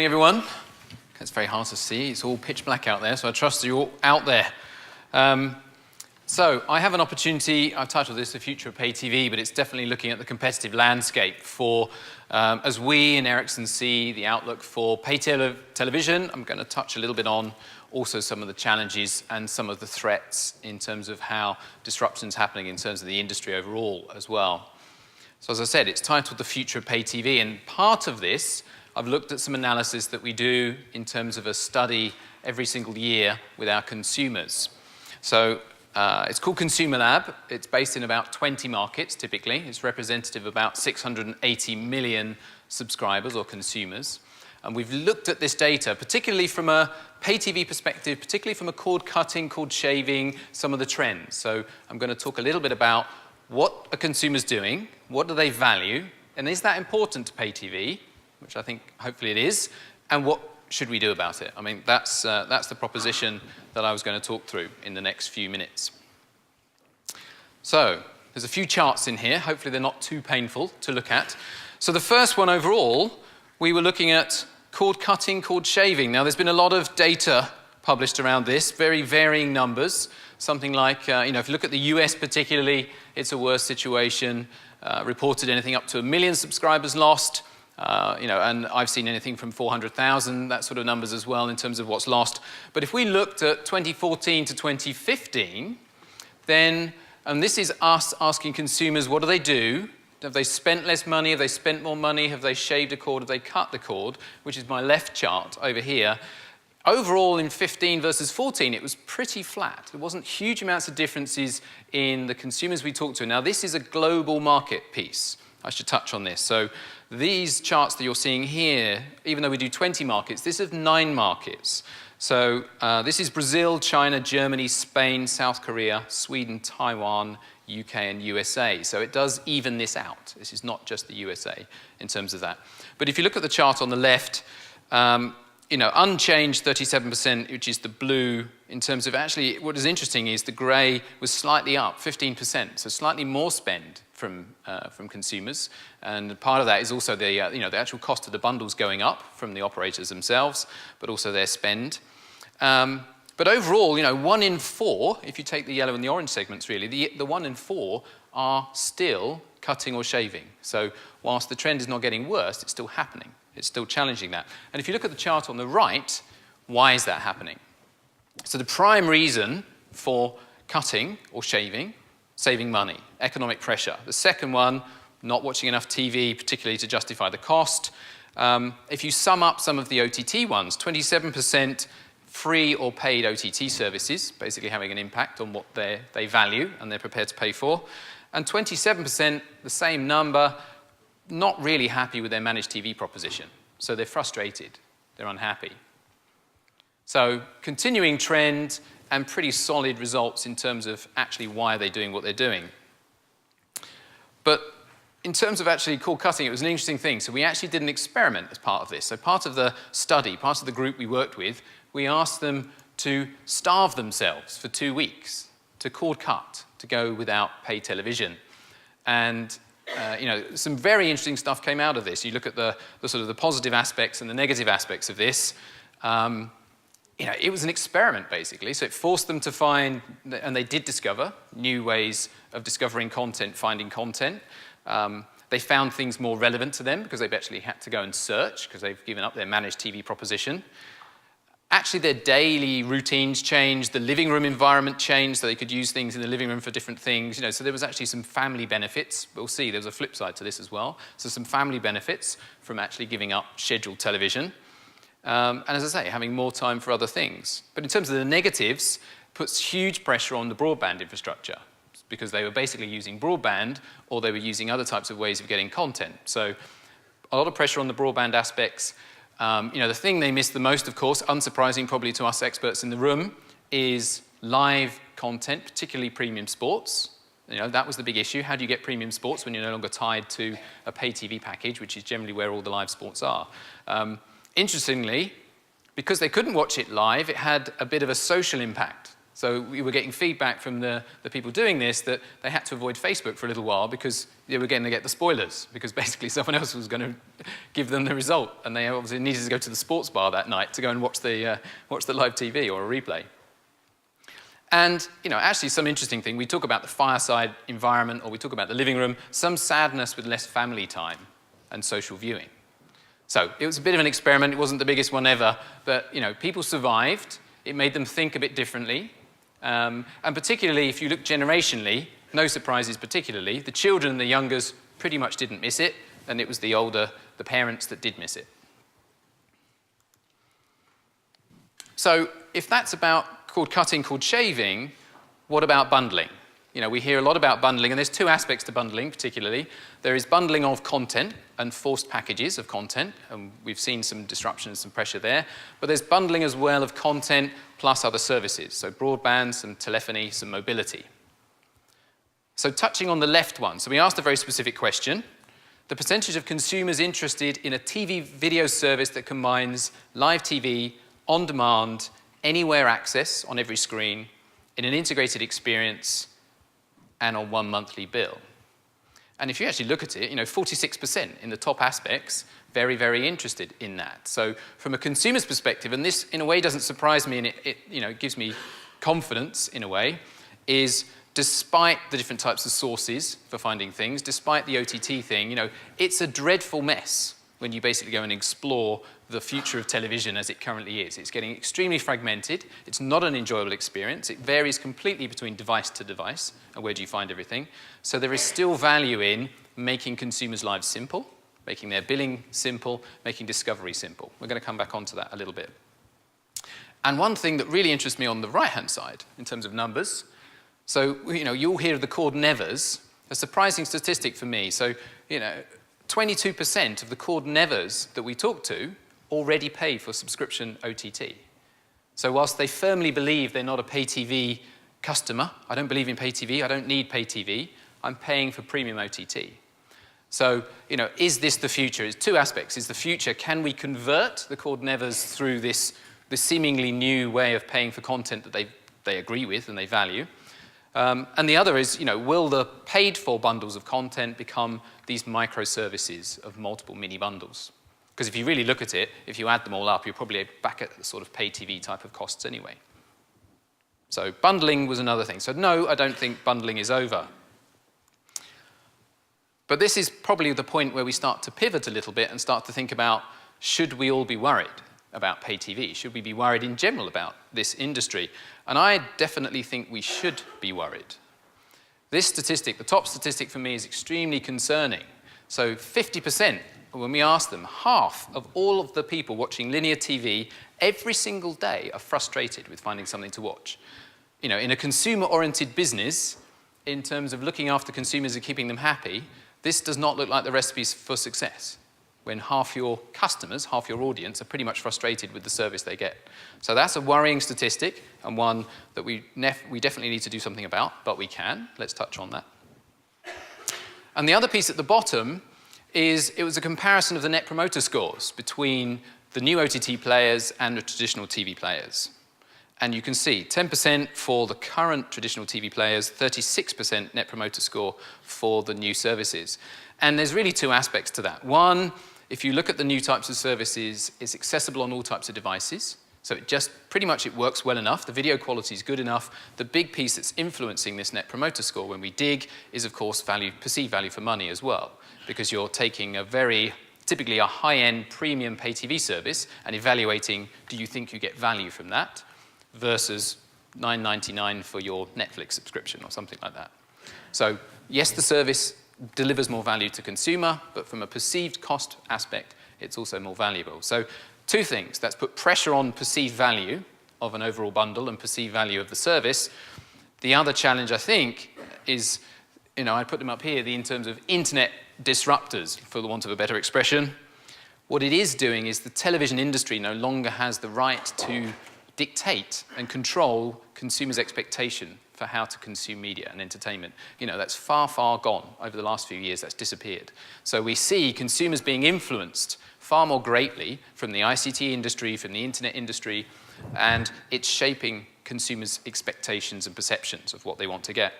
everyone. It's very hard to see. It's all pitch black out there, so I trust you're all out there. So I have an opportunity. I've titled this The Future of Pay TV, but it's definitely looking at the competitive landscape for, as we in Ericsson see the outlook for pay television. I'm going to touch a little bit on also some of the challenges and some of the threats in terms of how disruption is happening in terms of the industry overall as well. So as I said, it's titled The Future of Pay TV, and part of this, I've looked at some analysis that we do in terms of a study every single year with our consumers. So it's called Consumer Lab. It's based in about 20 markets, typically. It's representative of about 680 million subscribers or consumers. And we've looked at this data, particularly from a pay TV perspective, particularly from a cord cutting, cord shaving, some of the trends. So I'm going to talk a little bit about what are consumers doing, what do they value, and is that important to pay TV, which I think hopefully it is, and what should we do about it? I mean, that's the proposition that I was going to talk through in the next few minutes. So there's a few charts in here. Hopefully they're not too painful to look at. So the first one overall, we were looking at cord cutting, cord shaving. Now, there's been a lot of data published around this, very varying numbers. Something like, if you look at the US particularly, it's a worse situation. Reported anything up to 1 million subscribers lost. And I've seen anything from 400,000, that sort of numbers as well in terms of what's lost. But if we looked at 2014 to 2015, then, and this is us asking consumers, what do they do? Have they spent less money? Have they spent more money? Have they shaved a cord? Have they cut the cord? Which is my left chart over here. Overall, in 15 versus 14, it was pretty flat. There wasn't huge amounts of differences in the consumers we talked to. Now, this is a global market piece. I should touch on this. So these charts that you're seeing here, even though we do 20 markets, this is 9 markets. So this is Brazil, China, Germany, Spain, South Korea, Sweden, Taiwan, UK, and USA. So it does even this out. This is not just the USA in terms of that. But if you look at the chart on the left, unchanged 37%, which is the blue, in terms of actually what is interesting is the grey was slightly up, 15%, so slightly more spend from consumers. And part of that is also the actual cost of the bundles going up from the operators themselves, but also their spend. But overall, 1 in 4, if you take the yellow and the orange segments really, the 1 in 4 are still cutting or shaving. So whilst the trend is not getting worse, it's still happening. It's still challenging that. And if you look at the chart on the right, why is that happening? So the prime reason for cutting or shaving, saving money, economic pressure. The second one, not watching enough TV, particularly to justify the cost. If you sum up some of the OTT ones, 27% free or paid OTT services, basically having an impact on what they value and they're prepared to pay for. And 27%, the same number, not really happy with their managed TV proposition. So they're frustrated, they're unhappy. So continuing trend and pretty solid results in terms of actually why are they doing what they're doing. But in terms of actually cord cutting, it was an interesting thing. So we actually did an experiment as part of this. So part of the study, part of the group we worked with, we asked them to starve themselves for 2 weeks, to cord cut, to go without paid television. And some very interesting stuff came out of this. You look at the sort of the positive aspects and the negative aspects of this. It was an experiment, basically. So it forced them to find, and they did discover, new ways of discovering content, finding content. They found things more relevant to them because they've actually had to go and search because they've given up their managed TV proposition. Actually, their daily routines changed, the living room environment changed, so they could use things in the living room for different things. So there was actually some family benefits. We'll see, there was a flip side to this as well. So some family benefits from actually giving up scheduled television. And as I say, having more time for other things. But in terms of the negatives, puts huge pressure on the broadband infrastructure because they were basically using broadband or they were using other types of ways of getting content. So a lot of pressure on the broadband aspects. The thing they miss the most, of course, unsurprising probably to us experts in the room, is live content, particularly premium sports. That was the big issue. How do you get premium sports when you're no longer tied to a pay TV package, which is generally where all the live sports are? Interestingly, because they couldn't watch it live, it had a bit of a social impact. So we were getting feedback from the people doing this that they had to avoid Facebook for a little while because they were going to get the spoilers, because basically someone else was going to give them the result, and they obviously needed to go to the sports bar that night to go and watch the live TV or a replay. And actually some interesting thing, we talk about the fireside environment, or we talk about the living room, some sadness with less family time and social viewing. So it was a bit of an experiment. It wasn't the biggest one ever, but people survived. It made them think a bit differently. And particularly, if you look generationally, no surprises particularly, the children and the youngers pretty much didn't miss it, and it was the older, the parents, that did miss it. So if that's about cord cutting, cord shaving, what about bundling? We hear a lot about bundling, and there's two aspects to bundling particularly. There is bundling of content and forced packages of content, and we've seen some disruption and some pressure there. But there's bundling as well of content plus other services, so broadband, some telephony, some mobility. So touching on the left one, so we asked a very specific question. The percentage of consumers interested in a TV video service that combines live TV, on demand, anywhere access on every screen, in an integrated experience, and on one monthly bill. And if you actually look at it, 46% in the top aspects, very, very interested in that. So from a consumer's perspective, and this in a way doesn't surprise me, and it gives me confidence in a way, is despite the different types of sources for finding things, despite the OTT thing, it's a dreadful mess when you basically go and explore the future of television as it currently is. It's getting extremely fragmented. It's not an enjoyable experience. It varies completely between device to device, and where do you find everything. So there is still value in making consumers' lives simple, making their billing simple, making discovery simple. We're going to come back onto that a little bit. And one thing that really interests me on the right-hand side, in terms of numbers, so you'll hear the cord nevers, a surprising statistic for me. So 22% of the cord nevers that we talk to already pay for subscription OTT. So whilst they firmly believe they're not a pay TV customer, I don't believe in pay TV, I don't need pay TV, I'm paying for premium OTT. So, is this the future? It's two aspects. Is the future, can we convert the cord nevers through this seemingly new way of paying for content that they agree with and they value? And the other is, will the paid-for bundles of content become these microservices of multiple mini bundles? Because if you really look at it, if you add them all up, you're probably back at the sort of pay TV type of costs anyway. So bundling was another thing. So no, I don't think bundling is over. But this is probably the point where we start to pivot a little bit and start to think about, should we all be worried about pay TV? Should we be worried in general about this industry? And I definitely think we should be worried. This statistic, the top statistic for me, is extremely concerning. So 50%, when we ask them, half of all of the people watching linear TV every single day are frustrated with finding something to watch. In a consumer-oriented business, in terms of looking after consumers and keeping them happy, this does not look like the recipes for success, when half your customers, half your audience, are pretty much frustrated with the service they get. So that's a worrying statistic, and one that we definitely need to do something about, but we can. Let's touch on that. And the other piece at the bottom is it was a comparison of the Net Promoter Scores between the new OTT players and the traditional TV players. And you can see 10% for the current traditional TV players, 36% Net Promoter Score for the new services. And there's really two aspects to that. One, if you look at the new types of services, it's accessible on all types of devices. So it works well enough. The video quality is good enough. The big piece that's influencing this Net Promoter Score when we dig is, of course, perceived value for money as well, because you're taking typically a high-end premium pay TV service and evaluating, do you think you get value from that, versus $9.99 for your Netflix subscription or something like that. So yes, the service delivers more value to consumer, but from a perceived cost aspect, it's also more valuable. So two things. That's put pressure on perceived value of an overall bundle and perceived value of the service. The other challenge, I think, is, I put them up here, in terms of internet disruptors, for the want of a better expression. What it is doing is the television industry no longer has the right to dictate and control consumers' expectation for how to consume media and entertainment. That's far, far gone. Over the last few years, that's disappeared. So we see consumers being influenced far more greatly from the ICT industry, from the internet industry, and it's shaping consumers' expectations and perceptions of what they want to get.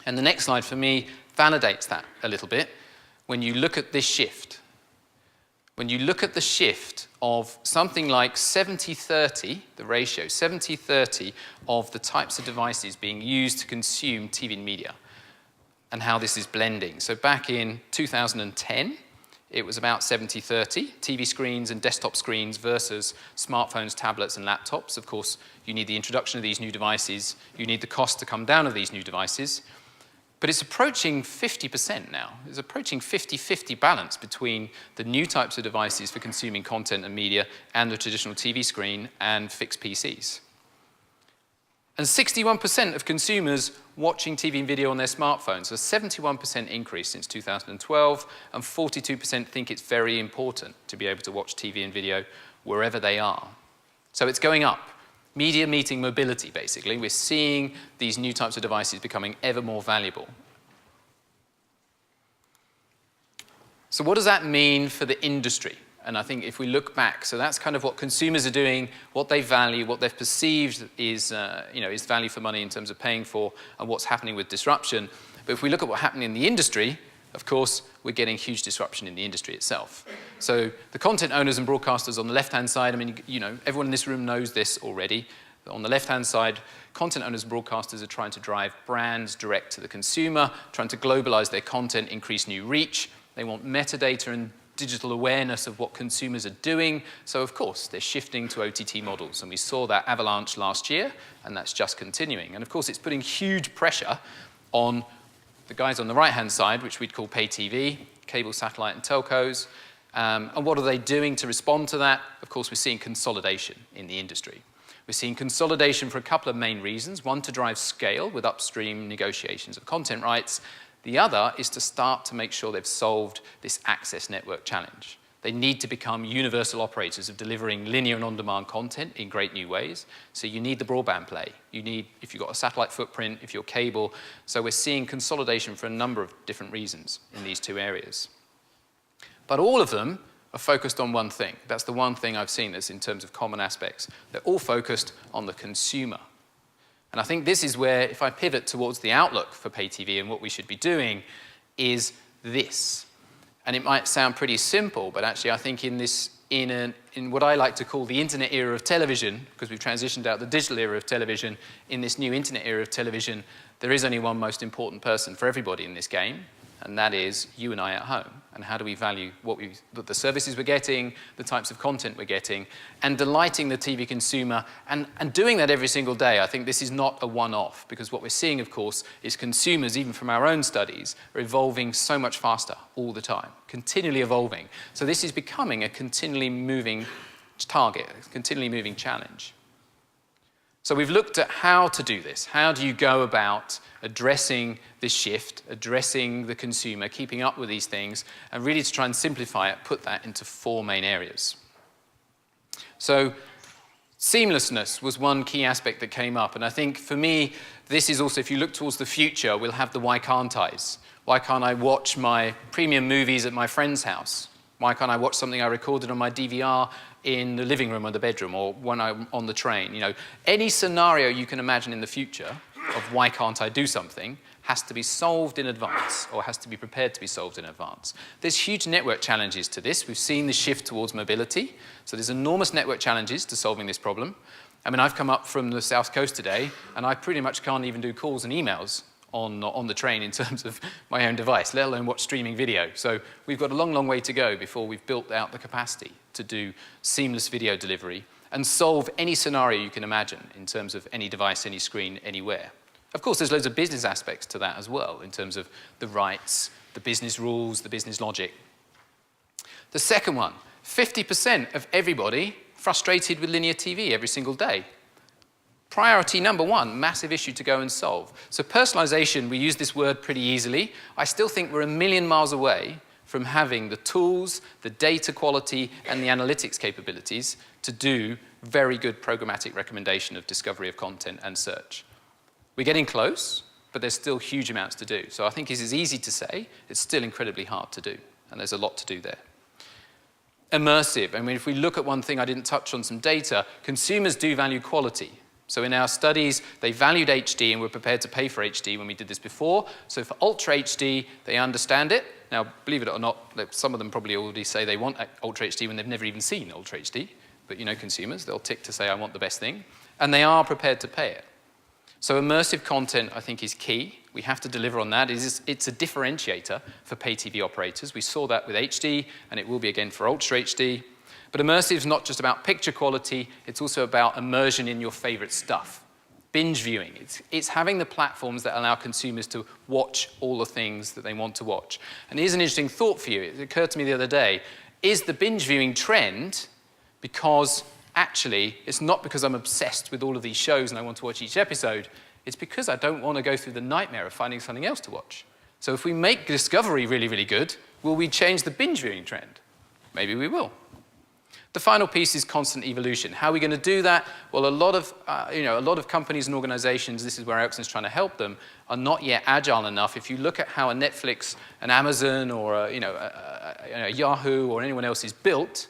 And the next slide for me validates that a little bit. When you look at this shift, when you look at the shift of something like 70-30, the ratio, 70-30 of the types of devices being used to consume TV and media, and how this is blending. So back in 2010, it was about 70-30, TV screens and desktop screens versus smartphones, tablets, and laptops. Of course, you need the introduction of these new devices. You need the cost to come down of these new devices. But it's approaching 50% now. It's approaching 50-50 balance between the new types of devices for consuming content and media and the traditional TV screen and fixed PCs. And 61% of consumers watching TV and video on their smartphones, a 71% increase since 2012, and 42% think it's very important to be able to watch TV and video wherever they are. So it's going up. Media meeting mobility, basically. We're seeing these new types of devices becoming ever more valuable. So what does that mean for the industry? And I think if we look back, so that's kind of what consumers are doing, what they value, what they've perceived is, is value for money in terms of paying for, and what's happening with disruption. But if we look at what's happening in the industry, of course, we're getting huge disruption in the industry itself. So the content owners and broadcasters on the left-hand side, I mean, everyone in this room knows this already. On the left-hand side, content owners and broadcasters are trying to drive brands direct to the consumer, trying to globalize their content, increase new reach. They want metadata and digital awareness of what consumers are doing. So, of course, they're shifting to OTT models. And we saw that avalanche last year, and that's just continuing. And, of course, it's putting huge pressure on the guys on the right-hand side, which we'd call pay TV, cable, satellite, and telcos. And what are they doing to respond to that? Of course, we're seeing consolidation in the industry. We're seeing consolidation for a couple of main reasons. One, to drive scale with upstream negotiations of content rights. The other is to start to make sure they've solved this access network challenge. They need to become universal operators of delivering linear and on-demand content in great new ways. So you need the broadband play. You need, if you've got a satellite footprint, if you're cable. So we're seeing consolidation for a number of different reasons in these two areas. But all of them are focused on one thing. That's the one thing I've seen that's in terms of common aspects. They're all focused on the consumer. And I think this is where, if I pivot towards the outlook for pay TV and what we should be doing, is this. And it might sound pretty simple, but actually I think in what I like to call the internet era of television, because we've transitioned out the digital era of television, in this new internet era of television, there is only one most important person for everybody in this game, and that is you and I at home. And how do we value the services we're getting, the types of content we're getting, and delighting the TV consumer, and doing that every single day. I think this is not a one-off, because what we're seeing, of course, is consumers, even from our own studies, are evolving so much faster all the time, continually evolving. So this is becoming a continually moving target, a continually moving challenge. So we've looked at how to do this. How do you go about addressing this shift, addressing the consumer, keeping up with these things, and really to try and simplify it, put that into 4 main areas. So seamlessness was one key aspect that came up, and I think for me, this is also, if you look towards the future, we'll have the why can't I's. Why can't I watch my premium movies at my friend's house? Why can't I watch something I recorded on my DVR in the living room or the bedroom, or when I'm on the train? Any scenario you can imagine in the future of why can't I do something has to be solved in advance, or has to be prepared to be solved in advance. There's huge network challenges to this. We've seen the shift towards mobility, so there's enormous network challenges to solving this problem. I mean, I've come up from the South Coast today, and I pretty much can't even do calls and emails on the train in terms of my own device, let alone watch streaming video. So we've got a long, long way to go before we've built out the capacity to do seamless video delivery and solve any scenario you can imagine in terms of any device, any screen, anywhere. Of course, there's loads of business aspects to that as well, in terms of the rights, the business rules, the business logic. The second one, 50% of everybody frustrated with linear TV every single day. Priority number 1, massive issue to go and solve. So personalization, we use this word pretty easily. I still think we're a million miles away from having the tools, the data quality, and the analytics capabilities to do very good programmatic recommendation of discovery of content and search. We're getting close, but there's still huge amounts to do. So I think it is easy to say, it's still incredibly hard to do, and there's a lot to do there. Immersive, I mean, if we look at one thing, I didn't touch on some data, consumers do value quality. So in our studies, they valued HD and were prepared to pay for HD when we did this before. So for Ultra HD, they understand it. Now, believe it or not, some of them probably already say they want Ultra HD when they've never even seen Ultra HD. But you know consumers, they'll tick to say, I want the best thing. And they are prepared to pay it. So immersive content, I think, is key. We have to deliver on that. It's a differentiator for pay TV operators. We saw that with HD, and it will be again for Ultra HD. But immersive is not just about picture quality, it's also about immersion in your favorite stuff. Binge viewing, it's having the platforms that allow consumers to watch all the things that they want to watch. And here's an interesting thought for you. It occurred to me the other day. Is the binge viewing trend because actually it's not because I'm obsessed with all of these shows and I want to watch each episode, it's because I don't want to go through the nightmare of finding something else to watch. So if we make discovery really, really good, will we change the binge viewing trend? Maybe we will. The final piece is constant evolution. How are we going to do that? Well, a lot of companies and organizations, this is where Ericsson's trying to help them, are not yet agile enough. If you look at how a Netflix, an Amazon, or a Yahoo, or anyone else is built,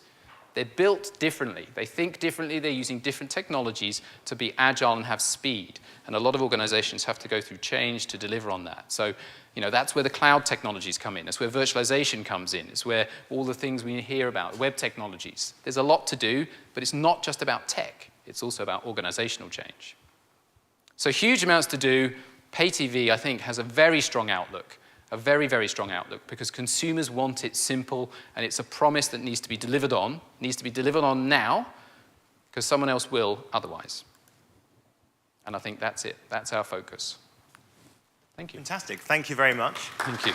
they're built differently. They think differently. They're using different technologies to be agile and have speed. And a lot of organizations have to go through change to deliver on that. So, that's where the cloud technologies come in. That's where virtualization comes in. It's where all the things we hear about, web technologies. There's a lot to do, but it's not just about tech. It's also about organizational change. So huge amounts to do. Pay TV, I think, has a very strong outlook. A very, very strong outlook, because consumers want it simple, and it's a promise that needs to be delivered on now, because someone else will otherwise. And I think that's it. That's our focus. Thank you. Fantastic. Thank you very much. Thank you.